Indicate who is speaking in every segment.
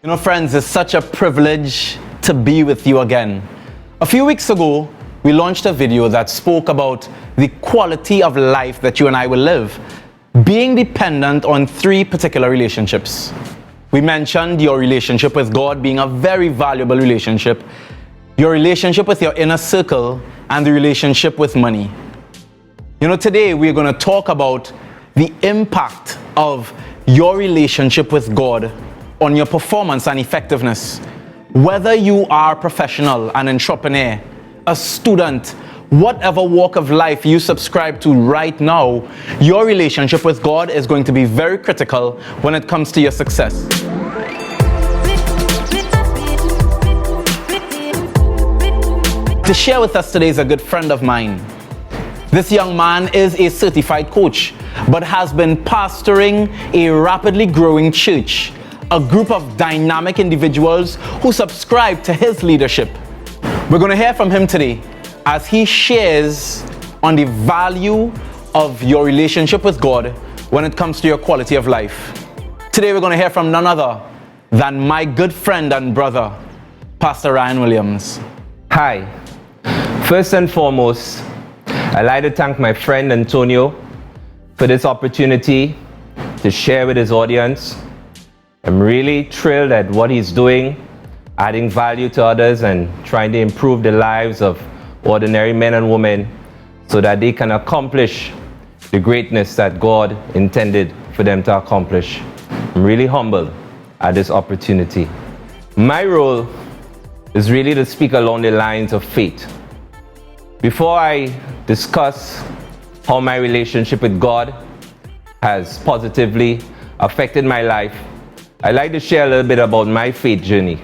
Speaker 1: You know, friends, it's such a privilege to be with you again. A few weeks ago, we launched a video that spoke about the quality of life that you and I will live, being dependent on three particular relationships. We mentioned your relationship with God being a very valuable relationship, your relationship with your inner circle, and the relationship with money. You know, today we're going to talk about the impact of your relationship with God on your performance and effectiveness. Whether you are a professional, an entrepreneur, a student, whatever walk of life you subscribe to right now, your relationship with God is going to be very critical when it comes to your success. To share with us today is a good friend of mine. This young man is a certified coach, but has been pastoring a rapidly growing church, a group of dynamic individuals who subscribe to his leadership. We're going to hear from him today as he shares on the value of your relationship with God when it comes to your quality of life. Today we're going to hear from none other than my good friend and brother, Pastor Ryan Williams.
Speaker 2: Hi. First and foremost, I'd like to thank my friend Antonio for this opportunity to share with his audience. I'm really thrilled at what he's doing, adding value to others and trying to improve the lives of ordinary men and women so that they can accomplish the greatness that God intended for them to accomplish. I'm really humbled at this opportunity. My role is really to speak along the lines of faith. Before I discuss how my relationship with God has positively affected my life, I'd like to share a little bit about my faith journey.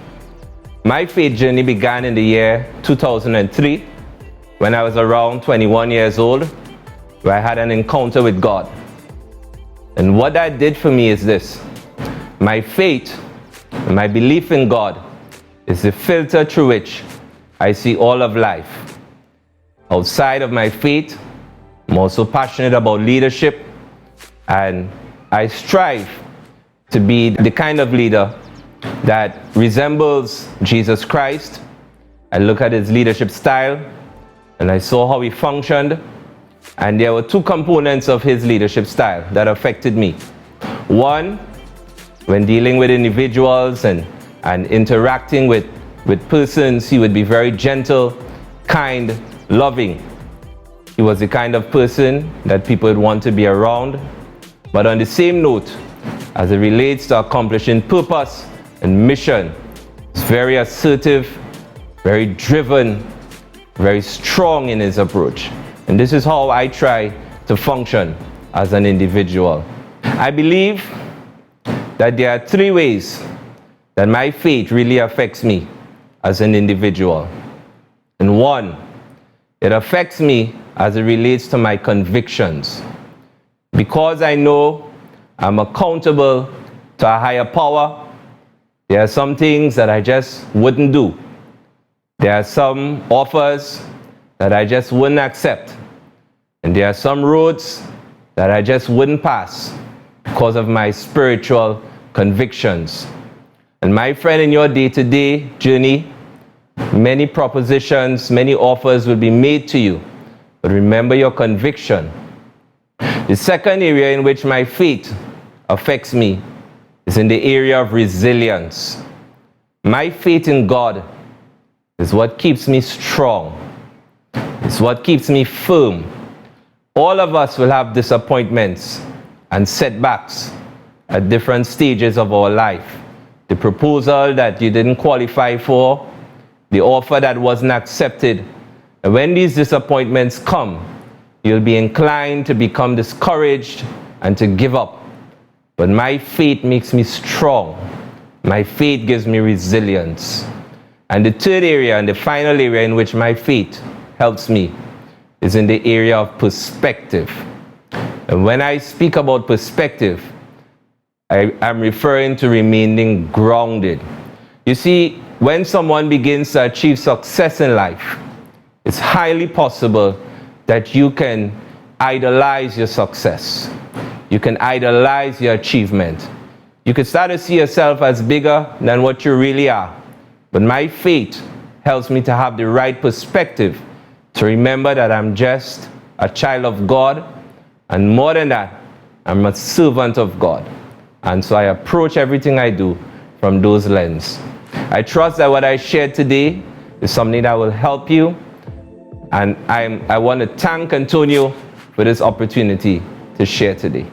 Speaker 2: My faith journey began in the year 2003 when I was around 21 years old, where I had an encounter with God. And what that did for me is this: my faith and my belief in God is the filter through which I see all of life. Outside of my faith, I'm also passionate about leadership, and I strive to be the kind of leader that resembles Jesus Christ. I look at his leadership style and I saw how he functioned, and there were two components of his leadership style that affected me. One, when dealing with individuals and interacting with persons, he would be very gentle, kind, loving. He was the kind of person that people would want to be around. But on the same note, as it relates to accomplishing purpose and mission, he's very assertive, very driven, very strong in his approach. And this is how I try to function as an individual. I believe that there are three ways that my faith really affects me as an individual. And one, it affects me as it relates to my convictions. Because I know I'm accountable to a higher power, there are some things that I just wouldn't do. There are some offers that I just wouldn't accept. And there are some roads that I just wouldn't pass because of my spiritual convictions. And my friend, in your day-to-day journey, many propositions, many offers will be made to you. But remember your conviction. The second area in which my faith affects me is in the area of resilience. My faith in God is what keeps me strong. It's what keeps me firm. All of us will have disappointments and setbacks at different stages of our life. The proposal that you didn't qualify for, the offer that wasn't accepted. And when these disappointments come, you'll be inclined to become discouraged and to give up. But my faith makes me strong. My faith gives me resilience. And the third area and the final area in which my faith helps me is in the area of perspective. And when I speak about perspective, I'm referring to remaining grounded. You see, when someone begins to achieve success in life, it's highly possible that you can idolize your success. You can idolize your achievement. You could start to see yourself as bigger than what you really are. But my faith helps me to have the right perspective, to remember that I'm just a child of God, and more than that, I'm a servant of God. And so I approach everything I do from those lenses. I trust that what I shared today is something that will help you, and I want to thank Antonio for this opportunity to share today.